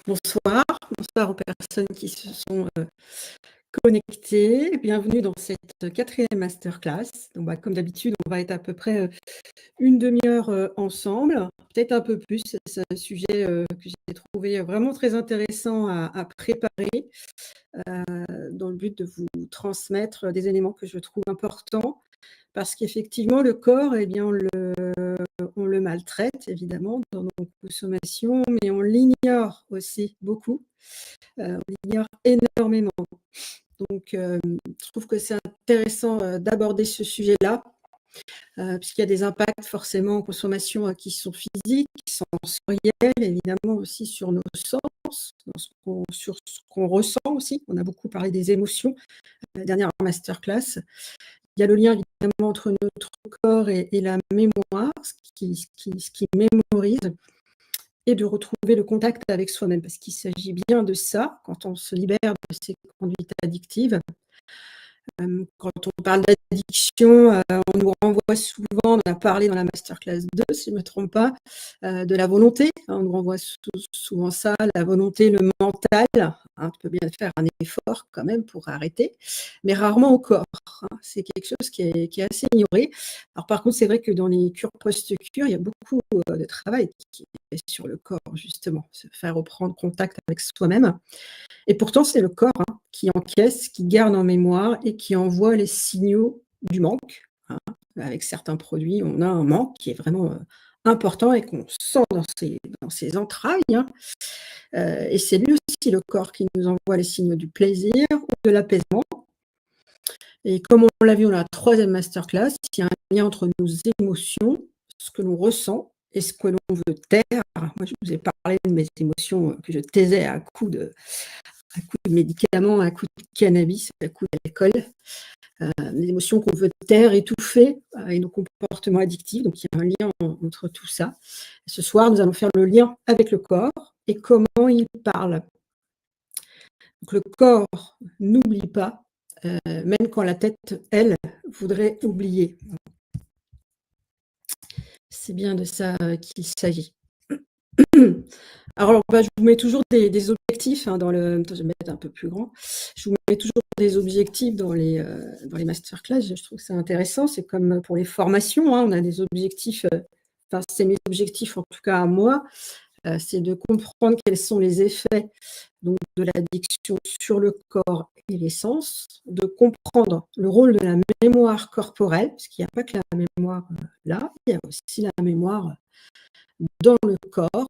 Bonsoir, bonsoir aux personnes qui se sont connectées. Bienvenue dans cette quatrième masterclass. Donc, comme d'habitude, on va être à peu près une demi-heure ensemble, peut-être un peu plus. C'est un sujet que j'ai trouvé vraiment très intéressant à préparer dans le but de vous transmettre des éléments que je trouve importants. Parce qu'effectivement, le corps, eh bien, on le maltraite, évidemment, dans nos consommations, mais on l'ignore aussi beaucoup. On l'ignore énormément. Donc, je trouve que c'est intéressant d'aborder ce sujet-là, puisqu'il y a des impacts forcément en consommation qui sont physiques, sensoriels, évidemment aussi sur nos sens, sur ce qu'on ressent aussi. On a beaucoup parlé des émotions, la dernière masterclass. Il y a le lien évidemment entre notre corps et la mémoire, ce qui mémorise, et de retrouver le contact avec soi-même, parce qu'il s'agit bien de ça, quand on se libère de ces conduites addictives. Quand on parle d'addiction, on nous renvoie souvent, on en a parlé dans la masterclass 2, si je ne me trompe pas, de la volonté. On nous renvoie souvent ça, la volonté, le mental. Tu peux bien faire un effort quand même pour arrêter, mais rarement au corps. C'est quelque chose qui est assez ignoré. Alors par contre, c'est vrai que dans les cures post-cure, il y a beaucoup de travail qui est sur le corps, justement, se faire reprendre contact avec soi-même. Et pourtant, c'est le corps qui encaisse, qui garde en mémoire et qui envoie les signaux du manque. Avec certains produits, on a un manque qui est vraiment important et qu'on sent dans ses entrailles. Et c'est lui aussi, le corps, qui nous envoie les signaux du plaisir ou de l'apaisement. Et comme on l'a vu dans la troisième masterclass, il y a un lien entre nos émotions, ce que l'on ressent et ce que l'on veut taire. Moi, je vous ai parlé de mes émotions que je taisais à coups de médicaments, à coups de cannabis, à coups d'alcool, les émotions qu'on veut taire, étouffer, et nos comportements addictifs. Donc, il y a un lien entre tout ça. Et ce soir, nous allons faire le lien avec le corps et comment il parle. Donc, le corps n'oublie pas, même quand la tête, elle, voudrait oublier. C'est bien de ça qu'il s'agit. Alors, je vous mets toujours des objectifs dans le. Attends, je vais mettre un peu plus grand. Je vous mets toujours des objectifs dans les masterclass. Je trouve que c'est intéressant. C'est comme pour les formations. On a des objectifs. Enfin, c'est mes objectifs, en tout cas à moi. C'est de comprendre quels sont les effets donc, de l'addiction sur le corps et les sens, de comprendre le rôle de la mémoire corporelle, parce qu'il n'y a pas que la mémoire là, il y a aussi la mémoire dans le corps,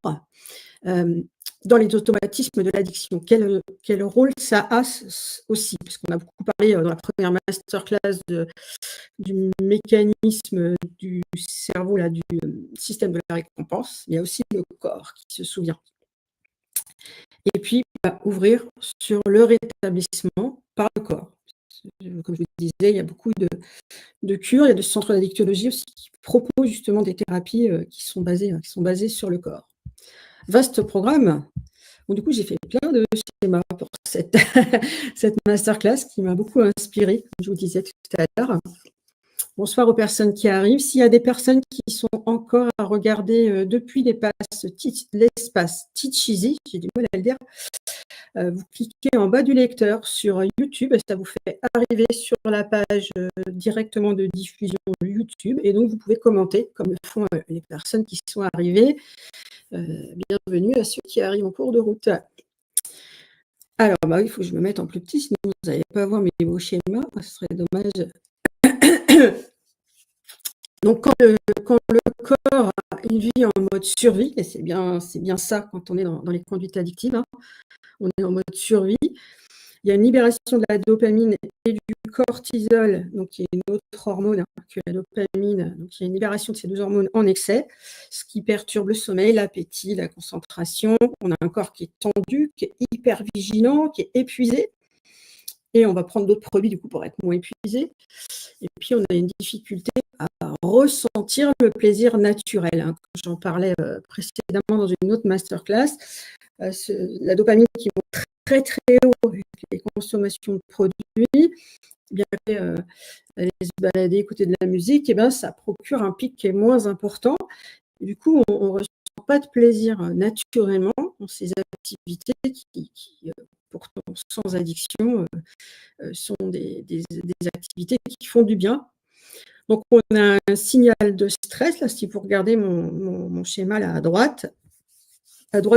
dans les automatismes de l'addiction. Quel rôle ça a aussi, parce qu'on a beaucoup parlé dans la première masterclass du mécanisme du cerveau, là, du système de la récompense. Il y a aussi le corps qui se souvient. Et puis, ouvrir sur le rétablissement par le corps. Comme je vous disais, il y a beaucoup de cures, il y a des centres d'addictologie aussi qui proposent justement des thérapies qui sont basées sur le corps. Vaste programme. Bon, du coup, j'ai fait plein de schémas pour cette masterclass qui m'a beaucoup inspirée, comme je vous disais tout à l'heure. Bonsoir aux personnes qui arrivent. S'il y a des personnes qui sont encore à regarder depuis l'espace Teacheasy, j'ai du mal à le dire, vous cliquez en bas du lecteur sur YouTube et ça vous fait arriver sur la page directement de diffusion YouTube. Et donc, vous pouvez commenter, comme le font les personnes qui sont arrivées. Bienvenue à ceux qui arrivent en cours de route. Alors, il faut que je me mette en plus petit, sinon vous n'allez pas voir mes beaux schémas, ce serait dommage. Donc, quand le corps a une vie en mode survie, et c'est bien ça quand on est dans les conduites addictives, on est en mode survie, il y a une libération de la dopamine et du cortisol, donc qui est une autre hormone que la dopamine. Donc, il y a une libération de ces deux hormones en excès, ce qui perturbe le sommeil, l'appétit, la concentration. On a un corps qui est tendu, qui est hyper vigilant, qui est épuisé. Et on va prendre d'autres produits du coup pour être moins épuisé. Et puis, on a une difficulté à ressentir le plaisir naturel. J'en parlais précédemment dans une autre masterclass. La dopamine qui monte très très haut avec les consommations de produits, bien aller se balader, écouter de la musique, et ça procure un pic qui est moins important. Et du coup, on ressent pas de plaisir naturellement dans ces activités qui, pourtant sans addiction, sont des activités qui font du bien. Donc on a un signal de stress, là, si vous regardez mon schéma là à droite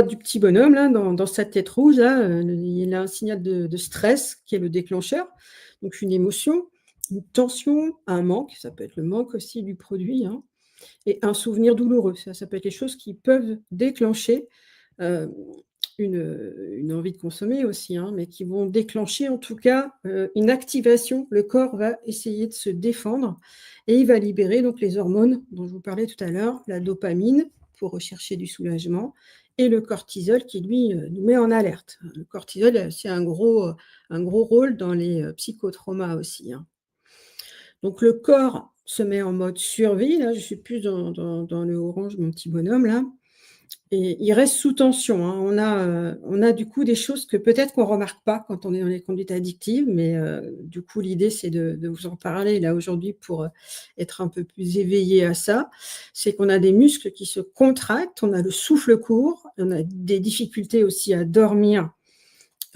du petit bonhomme là, dans sa tête rouge là, il a un signal de stress qui est le déclencheur, donc une émotion, une tension, un manque, ça peut être le manque aussi du produit, hein, et un souvenir douloureux. Ça peut être les choses qui peuvent déclencher, heu, une envie de consommer aussi, hein, mais qui vont déclencher en tout cas, une activation. Le corps va essayer de se défendre et il va libérer donc les hormones dont je vous parlais tout à l'heure, la dopamine pour rechercher du soulagement et le cortisol qui lui, nous met en alerte. Le cortisol a aussi un gros rôle dans les, psychotraumas aussi, hein. Donc le corps se met en mode survie, là, je suis plus dans le orange, mon petit bonhomme là, et il reste sous tension, hein. On a du coup des choses que peut-être qu'on remarque pas quand on est dans les conduites addictives, mais du coup l'idée c'est de vous en parler là aujourd'hui pour, être un peu plus éveillé à ça. C'est qu'on a des muscles qui se contractent, on a le souffle court, on a des difficultés aussi à dormir,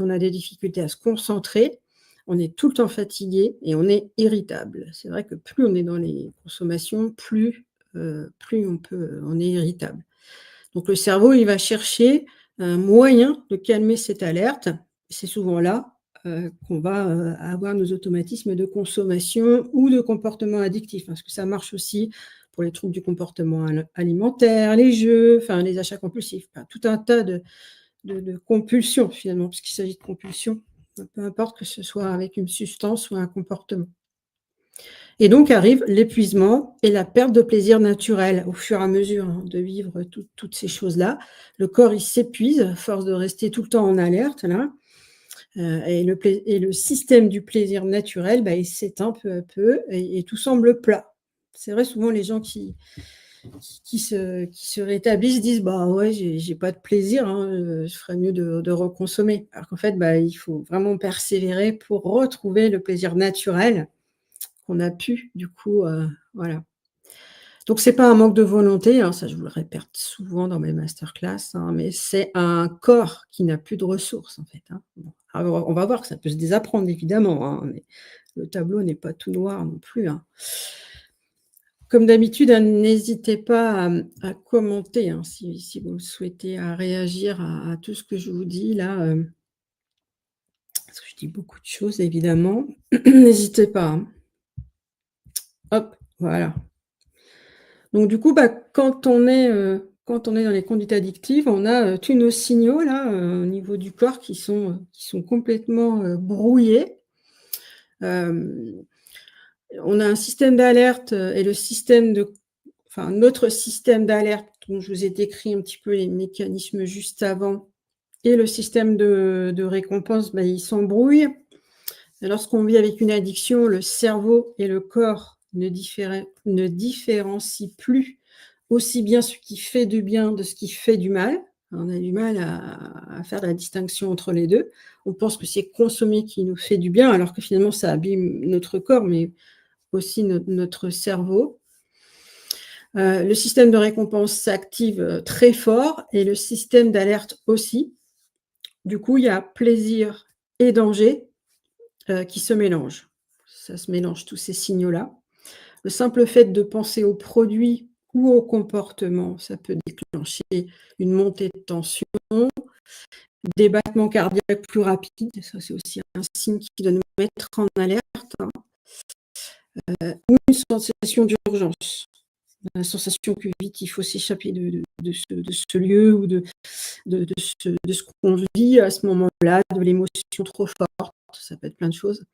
on a des difficultés à se concentrer, on est tout le temps fatigué et on est irritable. C'est vrai que plus on est dans les consommations, plus on est irritable. Donc le cerveau, il va chercher un moyen de calmer cette alerte. C'est souvent là, qu'on va, avoir nos automatismes de consommation ou de comportement addictif, parce que ça marche aussi pour les troubles du comportement alimentaire, les jeux, enfin les achats compulsifs, enfin tout un tas de compulsions finalement, puisqu'il s'agit de compulsions, peu importe que ce soit avec une substance ou un comportement. Et donc arrive l'épuisement et la perte de plaisir naturel au fur et à mesure, hein, de vivre toutes ces choses-là. Le corps, il s'épuise à force de rester tout le temps en alerte là, et le système du plaisir naturel, bah, il s'éteint peu à peu et tout semble plat. C'est vrai, souvent les gens qui se rétablissent disent: «Bah, ouais, j'ai pas de plaisir, hein, je ferais mieux de reconsommer». Alors qu'en fait, bah, il faut vraiment persévérer pour retrouver le plaisir naturel qu'on a pu du coup, voilà. Donc c'est pas un manque de volonté, hein, ça je vous le répète souvent dans mes masterclass, hein, mais c'est un corps qui n'a plus de ressources en fait, hein. Bon, alors on va voir que ça peut se désapprendre évidemment, hein, mais le tableau n'est pas tout noir non plus, hein. Comme d'habitude, hein, n'hésitez pas à commenter, hein, si vous le souhaitez, à réagir à tout ce que je vous dis là, parce que je dis beaucoup de choses évidemment. N'hésitez pas, hein. Hop, voilà. Donc du coup, bah, quand on est dans les conduites addictives, on a, tous nos signaux là, au niveau du corps qui sont complètement, brouillés. Hem, on a un système d'alerte, et le système de enfin notre système d'alerte dont je vous ai décrit un petit peu les mécanismes juste avant et le système de récompense, bah, ils s'embrouillent. Lorsqu'on vit avec une addiction, le cerveau et le corps ne différencient plus aussi bien ce qui fait du bien de ce qui fait du mal. On a du mal à faire la distinction entre les 2. On pense que c'est consommer qui nous fait du bien, alors que finalement ça abîme notre corps, mais aussi notre cerveau. Le système de récompense s'active, très fort et le système d'alerte aussi. Du coup, il y a plaisir et danger qui se mélangent. Ça se mélange tous ces signaux-là. Le simple fait de penser aux produits ou au comportement, ça peut déclencher une montée de tension, des battements cardiaques plus rapides, ça c'est aussi un signe qui doit nous mettre en alerte, hein, ou une sensation d'urgence, la sensation que vite il faut s'échapper de ce lieu ou de ce qu'on vit à ce moment-là, de l'émotion trop forte, ça peut être plein de choses.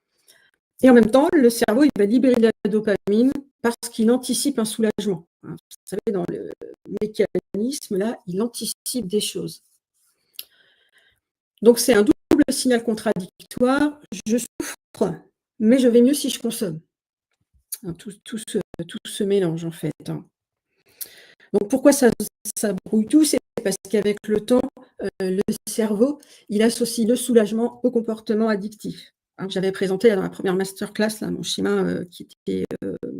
Et en même temps, le cerveau, il va libérer de la dopamine parce qu'il anticipe un soulagement, hein. Vous savez, dans le mécanisme là, il anticipe des choses. Donc c'est un double signal contradictoire. Je souffre, mais je vais mieux si je consomme. Hein, tout se mélange en fait, hein. Donc pourquoi ça brouille tout? C'est parce qu'avec le temps, le cerveau, il associe le soulagement au comportement addictif. Hein, j'avais présenté dans la première masterclass là, mon schéma, qui était,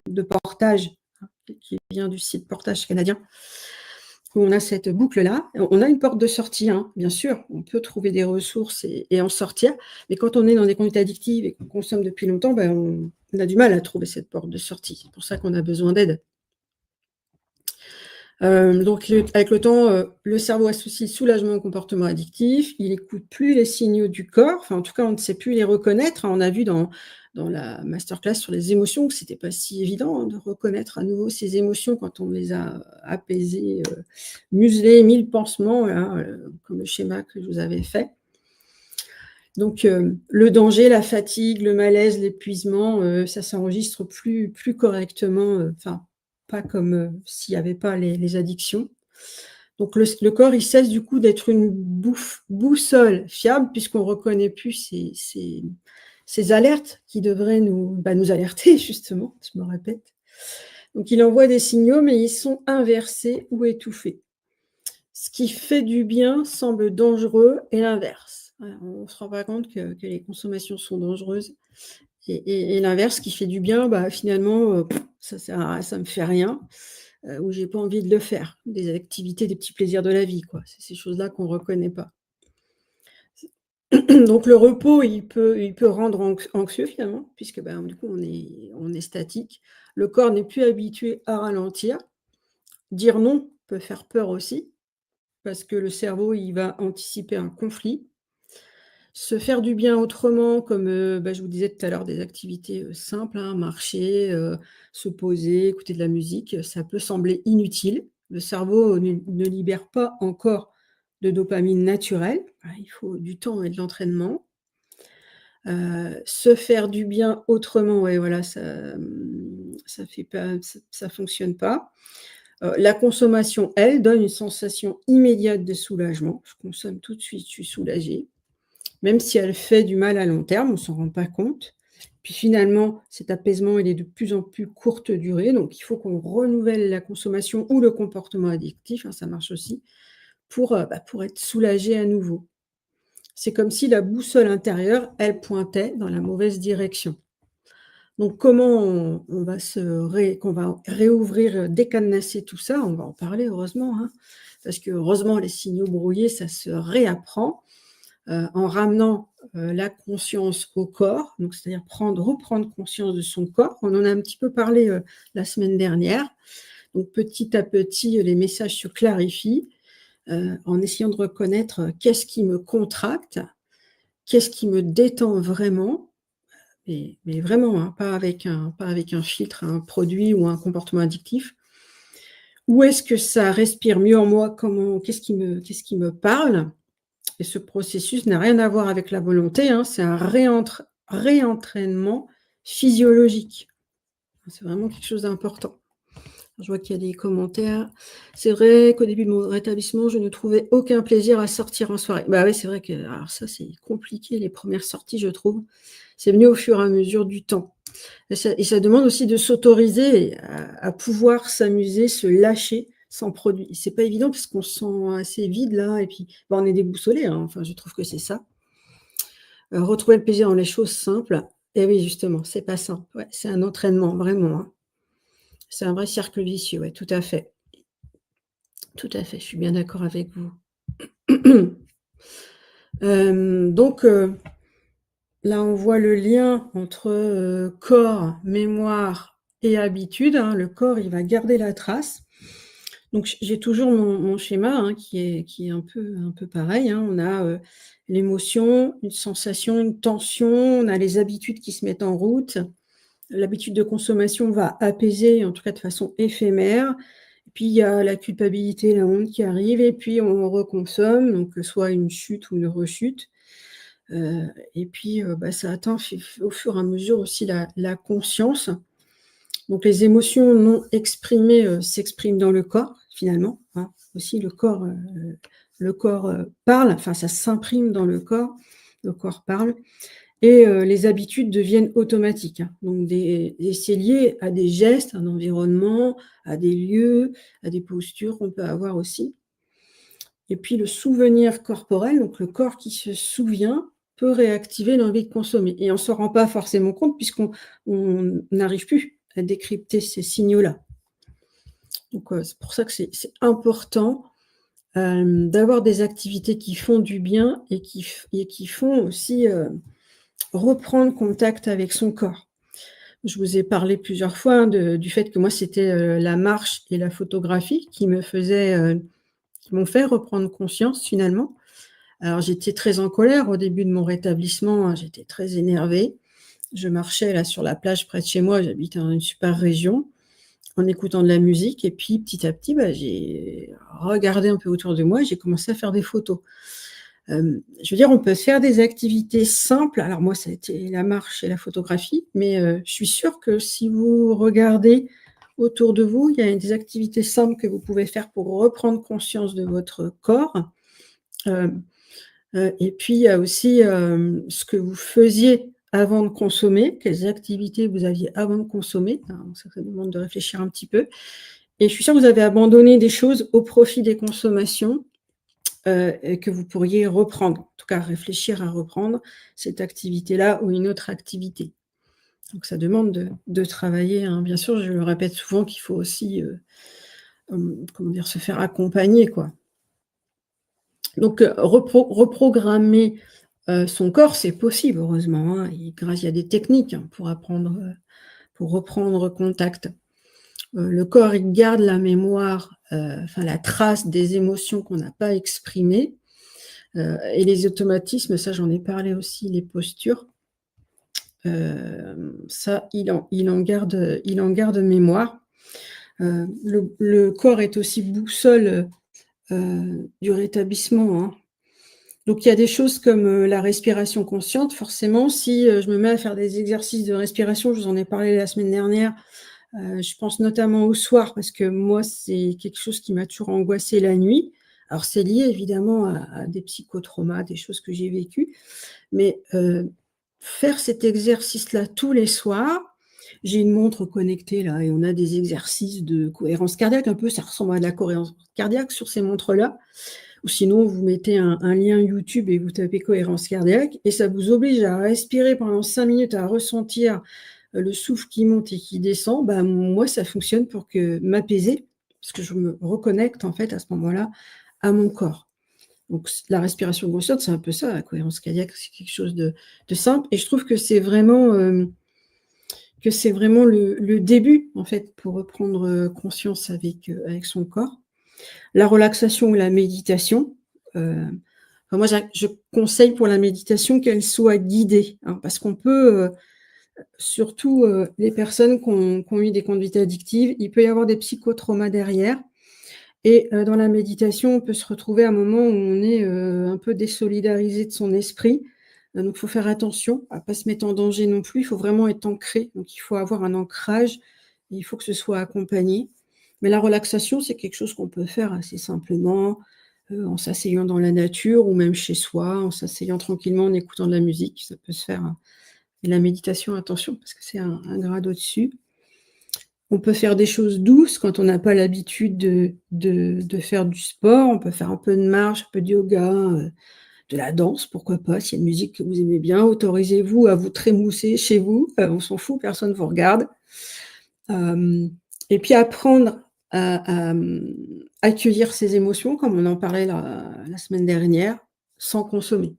de Portage, hein, qui vient du site Portage canadien. où on a cette boucle-là. On a une porte de sortie, hein, bien sûr, on peut trouver des ressources et en sortir, mais quand on est dans des conduites addictives et qu'on consomme depuis longtemps, on a du mal à trouver cette porte de sortie. C'est pour ça qu'on a besoin d'aide. Donc avec le temps, le cerveau associe le soulagement au comportement addictif, il écoute plus les signaux du corps, enfin en tout cas on ne sait plus les reconnaître, hein. On a vu dans la masterclass sur les émotions que c'était pas si évident, hein, de reconnaître à nouveau ces émotions quand on les a apaisées, muselées, mis le pansement là, comme le schéma que je vous avais fait. Donc le danger, la fatigue, le malaise, l'épuisement, ça s'enregistre plus correctement, enfin pas comme, s'il y avait pas les addictions. Donc le corps, il cesse du coup d'être une boussole fiable puisqu'on reconnaît plus ces alertes qui devraient nous alerter justement, je me répète. Donc il envoie des signaux, mais ils sont inversés ou étouffés. Ce qui fait du bien semble dangereux et l'inverse. Voilà, on ne se rend pas compte que les consommations sont dangereuses et l'inverse, qui fait du bien, finalement, ça sert à rien, ça me fait rien, ou j'ai pas envie de le faire. Des activités, des petits plaisirs de la vie, quoi. C'est ces choses-là qu'on reconnaît pas. Donc le repos, il peut rendre anxieux finalement, puisque, du coup, on est statique. Le corps n'est plus habitué à ralentir. Dire non peut faire peur aussi, parce que le cerveau, il va anticiper un conflit. Se faire du bien autrement comme, je vous disais tout à l'heure, des activités, simples, hein, marcher, se poser, écouter de la musique, ça peut sembler inutile. Le cerveau ne libère pas encore de dopamine naturelle. Voilà, il faut du temps et de l'entraînement. Se faire du bien autrement, ouais, voilà, ça fait pas ça fonctionne pas. La consommation, elle, donne une sensation immédiate de soulagement. Je consomme tout de suite, je suis soulagée. Même si elle fait du mal à long terme, on ne s'en rend pas compte. Puis finalement, cet apaisement, il est de plus en plus courte durée, donc il faut qu'on renouvelle la consommation ou le comportement addictif, hein, ça marche aussi, pour être soulagé à nouveau. C'est comme si la boussole intérieure, elle pointait dans la mauvaise direction. Donc comment qu'on va réouvrir, décadenasser tout ça, on va en parler heureusement, hein, parce que heureusement les signaux brouillés, ça se réapprend. En ramenant, la conscience au corps, donc c'est-à-dire reprendre conscience de son corps. On en a un petit peu parlé, la semaine dernière. Donc petit à petit, les messages se clarifient, en essayant de reconnaître, qu'est-ce qui me contracte, qu'est-ce qui me détend vraiment, mais vraiment, hein, pas avec un filtre, un produit ou un comportement addictif. Où est-ce que ça respire mieux en moi? Qu'est-ce qui me parle? Et ce processus n'a rien à voir avec la volonté, hein, c'est un réentraînement physiologique. C'est vraiment quelque chose d'important. Je vois qu'il y a des commentaires. C'est vrai qu'au début de mon rétablissement, je ne trouvais aucun plaisir à sortir en soirée. Oui, c'est vrai que alors ça, c'est compliqué les premières sorties, je trouve. C'est venu au fur et à mesure du temps. Et ça demande aussi de s'autoriser à pouvoir s'amuser, se lâcher sans produit. C'est pas évident parce qu'on se sent assez vide là et puis, on est déboussolé, hein, enfin je trouve que c'est ça. Retrouver le plaisir dans les choses simples et oui justement, c'est pas simple. Ouais, c'est un entraînement vraiment, hein. C'est un vrai cercle vicieux, ouais, tout à fait. Tout à fait, je suis bien d'accord avec vous. Donc là, on voit le lien entre, corps, mémoire et habitude, hein. Le corps, il va garder la trace. Donc j'ai toujours mon schéma, hein, qui est un peu pareil, hein. On a, l'émotion, une sensation, une tension, on a les habitudes qui se mettent en route. L'habitude de consommation va apaiser, en tout cas de façon éphémère. Et puis il y a la culpabilité, la honte qui arrive et puis on reconsomme, donc soit une chute ou une rechute. Et puis, ça atteint au fur et à mesure aussi la conscience. Donc les émotions non exprimées, s'expriment dans le corps finalement, hein. Aussi le corps, parle, enfin ça s'imprime dans le corps parle et les habitudes deviennent automatiques, hein. Donc et c'est lié à des gestes, un environnement, à des lieux, à des postures qu'on peut avoir aussi. Et puis le souvenir corporel, donc le corps qui se souvient, peut réactiver l'envie de consommer et on ne s'en rend pas forcément compte puisqu'on n'arrive plus à décrypter ces signaux-là. Donc c'est pour ça que c'est important, d'avoir des activités qui font du bien et qui font aussi, reprendre contact avec son corps. Je vous ai parlé plusieurs fois, hein, du fait que moi, c'était, la marche et la photographie qui m'ont fait reprendre conscience finalement. Alors j'étais très en colère au début de mon rétablissement, hein, j'étais très énervée. Je marchais là sur la plage près de chez moi, j'habite dans une super région, en écoutant de la musique et puis petit à petit, bah, j'ai regardé un peu autour de moi et j'ai commencé à faire des photos. Je veux dire, on peut faire des activités simples. Alors moi, ça a été la marche et la photographie, mais je suis sûre que si vous regardez autour de vous, il y a des activités simples que vous pouvez faire pour reprendre conscience de votre corps. Hem, et puis il y a aussi, ce que vous faisiez avant de consommer, quelles activités vous aviez avant de consommer. Alors ça demande de réfléchir un petit peu et je suis sûre que vous avez abandonné des choses au profit des consommations. Et que vous pourriez reprendre, en tout cas réfléchir à reprendre cette activité-là ou une autre activité. Donc ça demande de travailler, hein. Bien sûr, je le répète souvent qu'il faut aussi, comment dire? Se faire accompagner, quoi. Donc reprogrammer, son corps, c'est possible heureusement, hein, et il y a des techniques, hein, pour apprendre, pour reprendre contact. Le corps, il garde la mémoire, enfin la trace des émotions qu'on n'a pas exprimées. Et les automatismes, ça j'en ai parlé aussi, les postures, ça il en garde mémoire. Le corps est aussi boussole, du rétablissement, hein. Donc il y a des choses comme, la respiration consciente forcément si, je me mets à faire des exercices de respiration, je vous en ai parlé la semaine dernière, je pense notamment au soir parce que moi c'est quelque chose qui m'a toujours angoissée la nuit. Alors c'est lié évidemment à des psychotraumas, des choses que j'ai vécues. Mais, faire cet exercice-là tous les soirs, j'ai une montre connectée là et on a des exercices de cohérence cardiaque un peu, ça ressemble à de la cohérence cardiaque sur ces montres-là. Ou sinon vous mettez un lien YouTube et vous tapez cohérence cardiaque et ça vous oblige à respirer pendant 5 minutes, à ressentir, le souffle qui monte et qui descend. Bah, moi ça fonctionne pour que m'apaiser, parce que je me reconnecte en fait à ce moment-là à mon corps. Donc la respiration consciente, c'est un peu ça, la cohérence cardiaque, c'est quelque chose de simple et je trouve que c'est vraiment le début, en fait, pour reprendre, conscience avec son corps. La relaxation ou la méditation, enfin moi je conseille pour la méditation qu'elle soit guidée, hein, parce qu'on peut, surtout, les personnes qui ont eu des conduites addictives, il peut y avoir des psychotraumas derrière. Et dans la méditation, on peut se retrouver à un moment où on est, un peu désolidarisé de son esprit, donc il faut faire attention à pas se mettre en danger non plus. Il faut vraiment être ancré, donc il faut avoir un ancrage et il faut que ce soit accompagné. Mais la relaxation, c'est quelque chose qu'on peut faire assez simplement, en s'asseyant dans la nature ou même chez soi, en s'asseyant tranquillement, en écoutant de la musique, ça peut se faire, hein. Et la méditation, attention, parce que c'est un grade au-dessus. On peut faire des choses douces quand on n'a pas l'habitude de faire du sport. On peut faire un peu de marche, un peu de yoga, de la danse, pourquoi pas, s'il y a une musique que vous aimez bien. Autorisez-vous à vous trémousser chez vous, on s'en fout, personne ne vous regarde. Hem et puis apprendre accueillir ses émotions comme on en parlait la semaine dernière, sans consommer.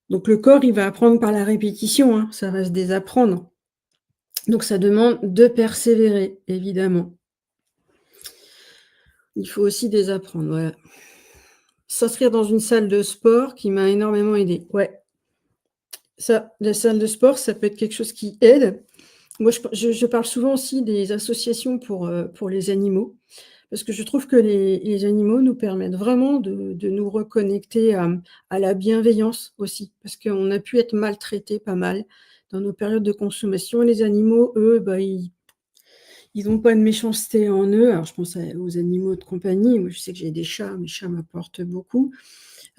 Donc le corps, il va apprendre par la répétition, hein, ça va se désapprendre. Donc ça demande de persévérer, évidemment. Il faut aussi désapprendre, voilà. S'inscrire dans une salle de sport qui m'a énormément aidée. Ouais, ça, la salle de sport, ça peut être quelque chose qui aide. Moi, je parle souvent aussi des associations pour les animaux, parce que je trouve que les animaux nous permettent vraiment de nous reconnecter à la bienveillance aussi, parce qu'on a pu être maltraités pas mal dans nos périodes de consommation et les animaux, eux, bah, ils n'ont pas de méchanceté en eux. Alors je pense aux animaux de compagnie. Moi, je sais que j'ai des chats, mes chats m'apportent beaucoup,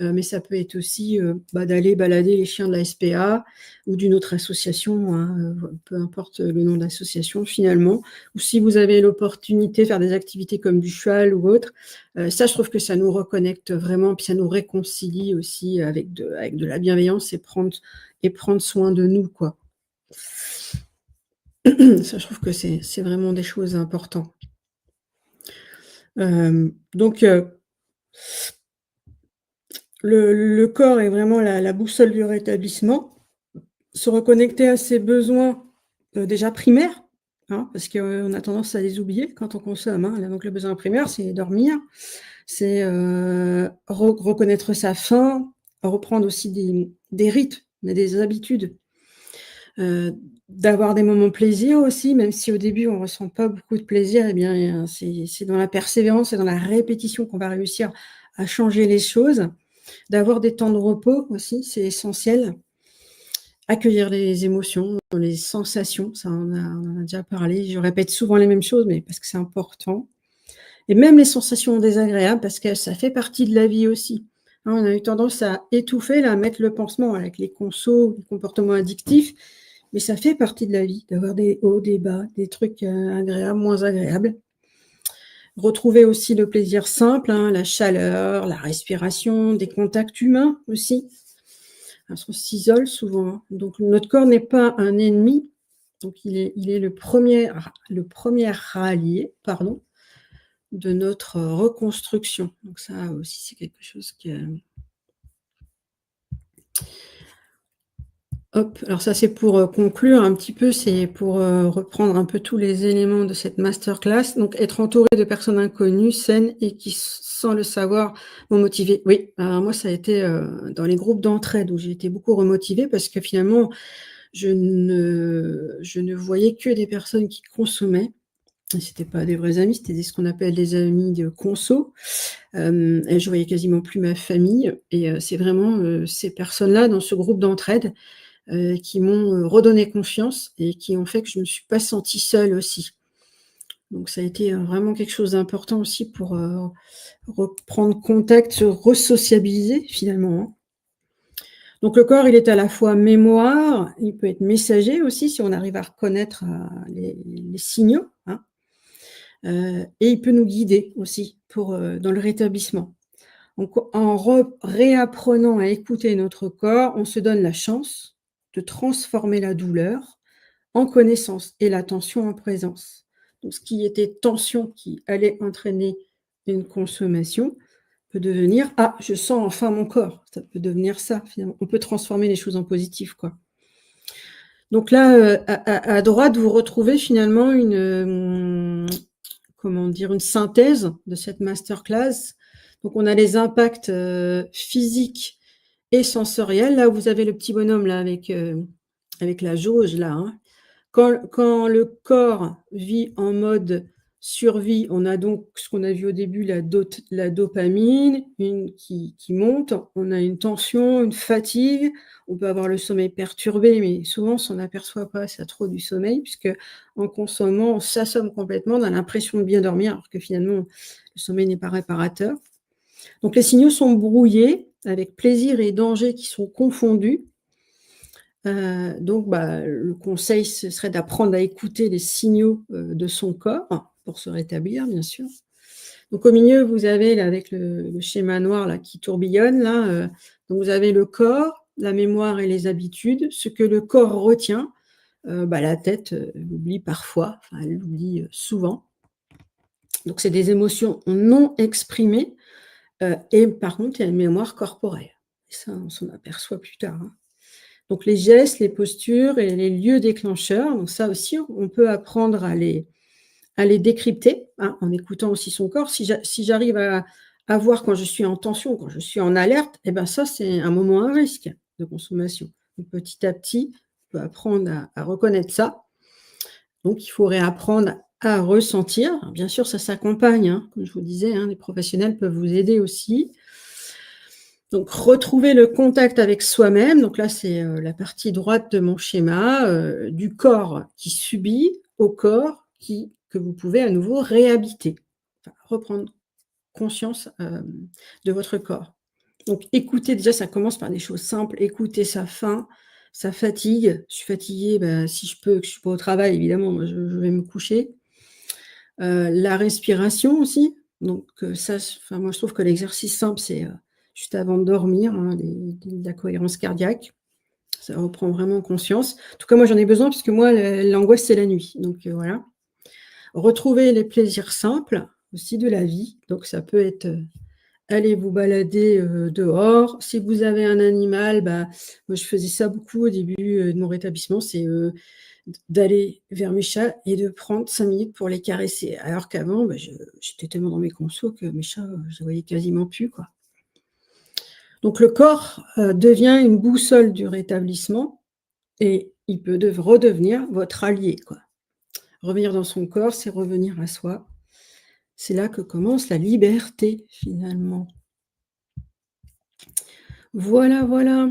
mais ça peut être aussi, bah, d'aller balader les chiens de la SPA ou d'une autre association, hein, peu importe le nom de l'association finalement. Ou si vous avez l'opportunité de faire des activités comme du cheval ou autre, ça je trouve que ça nous reconnecte vraiment, puis ça nous réconcilie aussi avec de la bienveillance et prendre soin de nous, quoi. Ça, je trouve que c'est vraiment des choses importantes. Donc le corps est vraiment la boussole du rétablissement. Se reconnecter à ses besoins, déjà primaires, hein, parce qu'on a tendance à les oublier quand on consomme, hein. Donc le besoin primaire, c'est dormir, c'est, reconnaître sa faim, reprendre aussi des rythmes, des habitudes, d'avoir des moments plaisir aussi, même si au début on ressent pas beaucoup de plaisir, et bien, c'est dans la persévérance et dans la répétition qu'on va réussir à changer les choses. D'avoir des temps de repos aussi, c'est essentiel. Accueillir les émotions, les sensations, ça on en a déjà parlé. Je répète souvent les mêmes choses, mais parce que c'est important, et même les sensations désagréables parce que ça fait partie de la vie aussi. Hein, on a eu tendance à étouffer, là, à mettre le pansement avec les consos, les comportements addictifs, mais ça fait partie de la vie d'avoir des hauts, des bas, des trucs, agréables, moins agréables. Retrouver aussi le plaisir simple, hein, la chaleur, la respiration, des contacts humains aussi. Parce qu'on s'isole souvent, hein. Donc notre corps n'est pas un ennemi, donc il est le premier rallié, pardon, de notre reconstruction. Donc ça aussi, c'est quelque chose que hop, alors ça, c'est pour, conclure un petit peu, c'est pour, reprendre un peu tous les éléments de cette masterclass. Donc être entouré de personnes inconnues, saines et qui, sans le savoir, vont motiver. Oui, alors moi, ça a été, dans les groupes d'entraide où j'ai été beaucoup remotivée parce que finalement, je ne voyais que des personnes qui consommaient, et c'était pas des vrais amis, c'était ce qu'on appelle des amis de conso. Et je voyais quasiment plus ma famille, et c'est vraiment, ces personnes-là dans ce groupe d'entraide, qui m'ont, redonné confiance et qui ont fait que je ne me suis pas sentie seule aussi. Donc ça a été, vraiment quelque chose d'important aussi pour, reprendre contact, se re-sociabiliser finalement, hein. Donc le corps, il est à la fois mémoire, il peut être messager aussi si on arrive à reconnaître, les signaux, hein, et il peut nous guider aussi pour, dans le rétablissement. Donc en réapprenant à écouter notre corps, on se donne la chance de transformer la douleur en connaissance et la tension en présence. Donc ce qui était tension qui allait entraîner une consommation peut devenir: «Ah, je sens enfin mon corps». Ça peut devenir ça finalement. On peut transformer les choses en positif, quoi. Donc là, à droite, vous retrouvez finalement une, comment dire? Une synthèse de cette masterclass. Donc on a les impacts, physiques et sensoriels. Là, vous avez le petit bonhomme là avec la jauge là, hein. Quand le corps vit en mode survie, on a donc ce qu'on a vu au début, la dopamine, qui monte, on a une tension, une fatigue, on peut avoir le sommeil perturbé, mais souvent on s'en aperçoit pas, ça trop du sommeil puisque en consommant, on s'assomme complètement, on a l'impression de bien dormir alors que finalement le sommeil n'est pas réparateur. Donc les signaux sont brouillés avec plaisir et danger qui sont confondus. Donc le conseil, ce serait d'apprendre à écouter les signaux, de son corps, pour se rétablir, bien sûr. Donc au milieu, vous avez là, avec le schéma noir là qui tourbillonne là, donc vous avez le corps, la mémoire et les habitudes. Ce que le corps retient, la tête, l'oublie parfois, enfin elle l'oublie, souvent. Donc c'est des émotions non exprimées, et par contre, il y a une mémoire corporelle. Et ça, on s'en aperçoit plus tard, hein. Donc les gestes, les postures et les lieux déclencheurs, donc ça aussi, on peut apprendre à les décrypter, hein, en écoutant aussi son corps. Si j'arrive à voir quand je suis en tension, quand je suis en alerte, et ben ça, c'est un moment à risque de consommation. Donc petit à petit, on peut apprendre à reconnaître ça. Donc il faut réapprendre à ressentir. Alors bien sûr, ça s'accompagne, hein, comme je vous disais, hein, les professionnels peuvent vous aider aussi. Donc retrouver le contact avec soi-même, donc là c'est, la partie droite de mon schéma, du corps qui subit au corps que vous pouvez à nouveau réhabiter. Enfin, reprendre conscience, de votre corps. Donc écouter, déjà ça commence par des choses simples, écouter sa faim, sa fatigue. Je suis fatiguée, si je peux, que je suis pas au travail évidemment, moi je vais me coucher. La respiration aussi, donc ça, enfin moi je trouve que l'exercice simple, c'est, juste avant de dormir, hein, la cohérence cardiaque. Ça reprend vraiment conscience. En tout cas, moi j'en ai besoin parce que moi l'angoisse, c'est la nuit, donc voilà. Retrouver les plaisirs simples, aussi de la vie. Donc ça peut être, aller vous balader, dehors. Si vous avez un animal, bah, moi je faisais ça beaucoup au début, de mon rétablissement, c'est, d'aller vers mes chats et de prendre 5 minutes pour les caresser. Alors qu'avant, bah, j'étais tellement dans mes consos que mes chats, je les voyais quasiment plus, quoi. Donc le corps, devient une boussole du rétablissement et il peut redevenir votre allié, quoi. Revenir dans son corps, c'est revenir à soi. C'est là que commence la liberté, finalement. Voilà, voilà.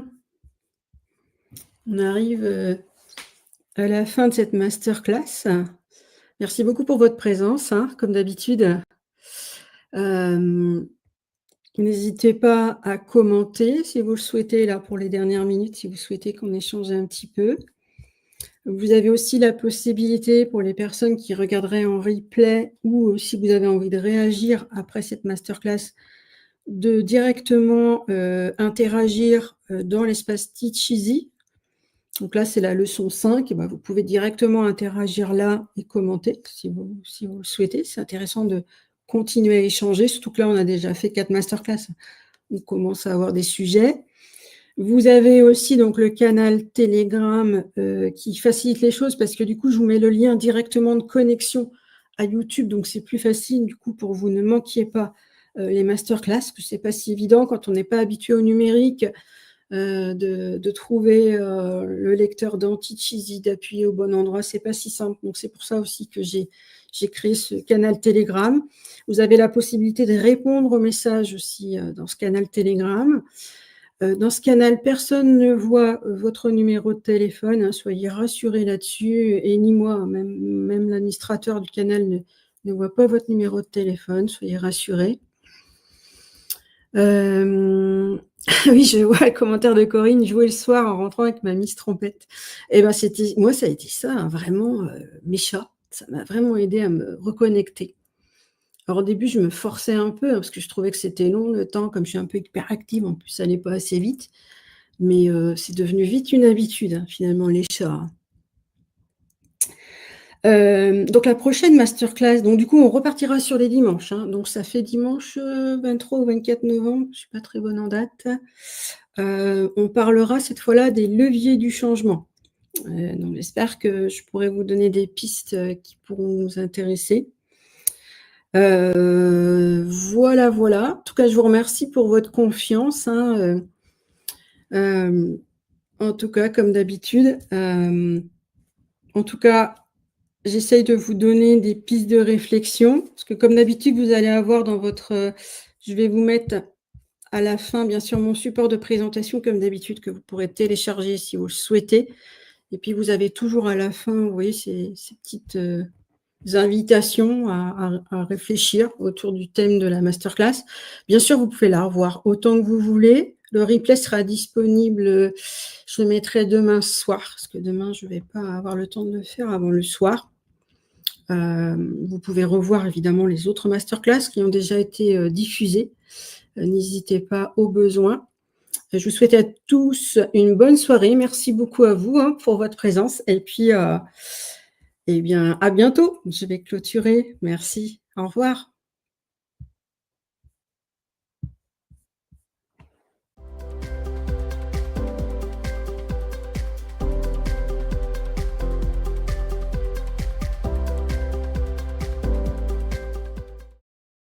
On arrive, à la fin de cette masterclass. Merci beaucoup pour votre présence, hein, comme d'habitude. Hem, N'hésitez pas à commenter si vous le souhaitez, là, pour les dernières minutes, si vous souhaitez qu'on échange un petit peu. Vous avez aussi la possibilité, pour les personnes qui regarderaient en replay ou si vous avez envie de réagir après cette masterclass, de directement, interagir, dans l'espace Teach Easy. Donc là, c'est la leçon 5, et bah, vous pouvez directement interagir là et commenter si vous le souhaitez. C'est intéressant de continuer à échanger, surtout que là, on a déjà fait 4 masterclass. On commence à avoir des sujets. Vous avez aussi donc le canal Telegram, qui facilite les choses parce que du coup, je vous mets le lien directement de connexion à YouTube, donc c'est plus facile du coup pour vous. Ne manquiez pas, les masterclass, parce que c'est pas si évident quand on n'est pas habitué au numérique, de trouver, le lecteur d'Anti-Cheesy, d'appuyer au bon endroit, c'est pas si simple. Donc c'est pour ça aussi que j'ai créé ce canal Telegram. Vous avez la possibilité de répondre aux messages aussi, dans ce canal Telegram. Dans ce canal, personne ne voit, votre numéro de téléphone, hein, soyez rassurés là-dessus, et ni moi, même l'administrateur du canal ne voit pas votre numéro de téléphone, soyez rassurés. Oui, je vois le commentaire de Corinne, jouer le soir en rentrant avec ma Miss Trompette. Et ben, moi, ça a été ça, hein, vraiment, mes chats. Ça m'a vraiment aidé à me reconnecter. Alors au début, je me forçais un peu, hein, parce que je trouvais que c'était long le temps, comme je suis un peu hyperactive, en plus ça allait pas assez vite. Mais c'est devenu vite une habitude, hein, finalement, les chats, hein. Donc la prochaine masterclass, donc du coup, on repartira sur les dimanches, hein. Donc ça fait dimanche, 23 ou 24 novembre, je suis pas très bonne en date. On parlera cette fois-là des leviers du changement. Donc j'espère que je pourrai vous donner des pistes, qui pourront vous intéresser. Voilà, voilà. En tout cas, je vous remercie pour votre confiance, hein, en tout cas, comme d'habitude. En tout cas, j'essaye de vous donner des pistes de réflexion, parce que comme d'habitude, vous allez avoir dans votre, je vais vous mettre à la fin, bien sûr, mon support de présentation, comme d'habitude, que vous pourrez télécharger si vous le souhaitez. Et puis, vous avez toujours à la fin, vous voyez, ces petites invitations à réfléchir autour du thème de la masterclass. Bien sûr, vous pouvez la revoir autant que vous voulez. Le replay sera disponible, je le mettrai demain soir, parce que demain, je ne vais pas avoir le temps de le faire avant le soir. Vous pouvez revoir évidemment les autres masterclass qui ont déjà été diffusées. N'hésitez pas au besoin. Je vous souhaite à tous une bonne soirée. Merci beaucoup à vous, hein, pour votre présence. Et puis, eh bien, à bientôt. Je vais clôturer. Merci. Au revoir.